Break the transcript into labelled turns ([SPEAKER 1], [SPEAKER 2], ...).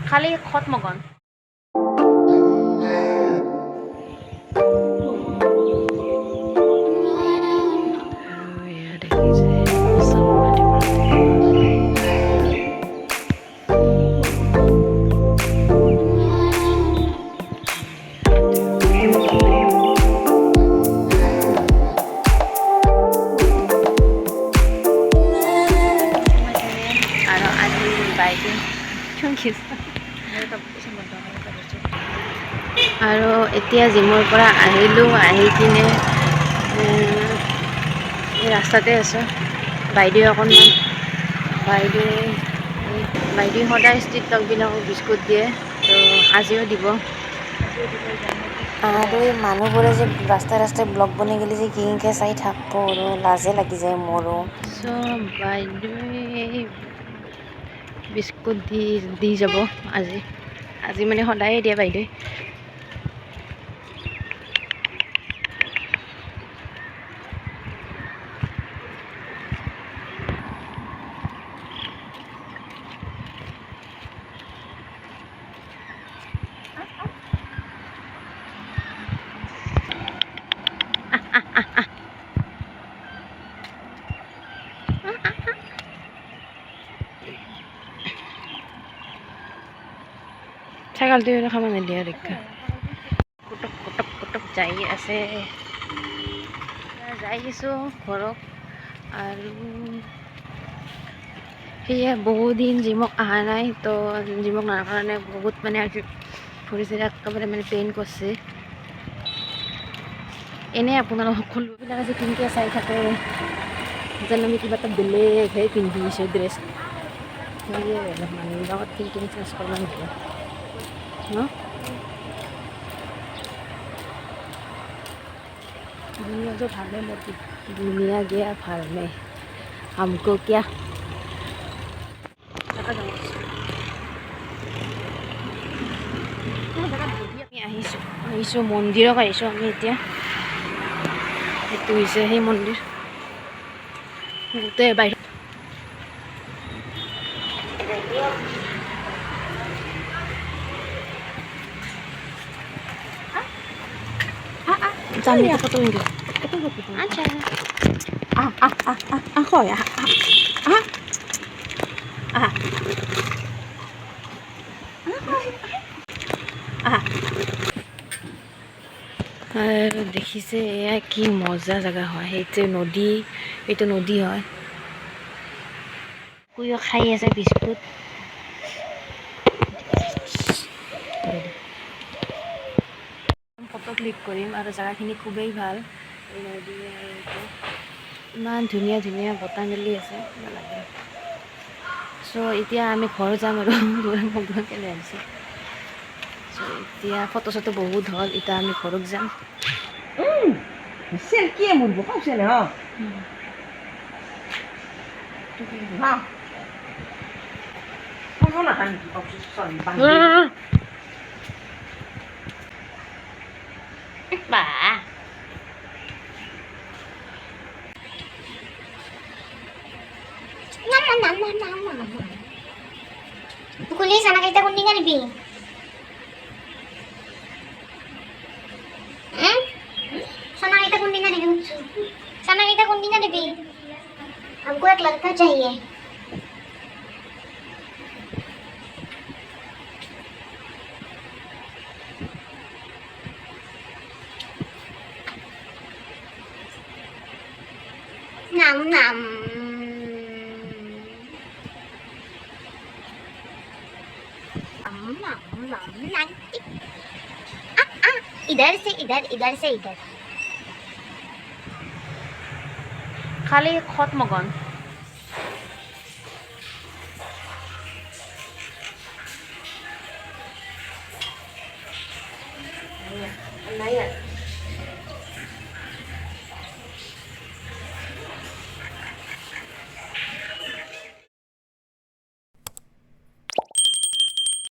[SPEAKER 1] খালি খত মগন আৰু এতিয়া জিমৰ পৰা আহিলোঁ আহি কিনে ৰাস্তাতে আছোঁ বাইদেউ অকণমান বাইদেউ সদায় ষ্ট্ৰীট ডগবিলাকক বিস্কুট দিয়ে তো আজিও দিব আৰু এই মানুহবোৰে যে ৰাস্তাই ৰাস্তাই ব্লগ বনাই গ'লে যে কিংকে চাই থাকব আৰু লাজে লাগি যায় মোৰো চ' বাইদেৱে বিস্কুট দি যাব আজি মানে সদায়ে দিয়ে বাইদেৱে ছাগলটো খাব নিদিয়ে দেখা কুটক কুটক কুটক যাই আছে যাই আছোঁ ঘৰত আৰু সেয়ে বহুদিন জিমক অহা নাই তো জিমক নোৱাৰ কাৰণে বহুত মানে আজি ভৰিছে একেবাৰে মানে পেইন কৰিছে এনেই আপোনালোক সকলোবিলাক আজি কেনেকৈ চাই থাকে যেন আমি কিবা এটা বেলেগহে পিন্ধিছোঁ ড্ৰেছ সেয়ে মানুহৰ লগত কিন্তু চেঞ্জ কৰিব নিদিয়ে ন दुनिया जो भाग में मोटी दुनिया गया भाग में हमको क्या আহিছোঁ মন্দিৰত আহিছোঁ আমি এতিয়া এইটো হৈছে সেই মন্দিৰ গোটেই বাহিৰত জানি ফটো নিদিওঁ আচ্ছা হয় আৰু দেখিছে এয়া কি মজা জেগা হয় সেইটো নদী এইটো নদী হয় কুইও খাই আছে বিস্কুট ফটো ক্লিক কৰিম আৰু জেগাখিনি খুবেই ভাল এই নদী ইমান ধুনীয়া ধুনীয়া বতাহ মেলি আছে ভাল লাগে চ' এতিয়া আমি ঘৰ যাম আৰু কেনে আহিছে চ' এতিয়া ফটো চটো বহুত হ'ল এতিয়া আমি ঘৰত যাম
[SPEAKER 2] Selkie mun bukan sini ha. Ha. Kau nak kan sorry panggil.
[SPEAKER 1] Ba Nama. Kulis anak kita kuningan ibi. सना kita कुंडिंगा भी हमको एक लड़का चाहिए नाम नाम इधर से इधर खाली खत मगन
[SPEAKER 2] Naya.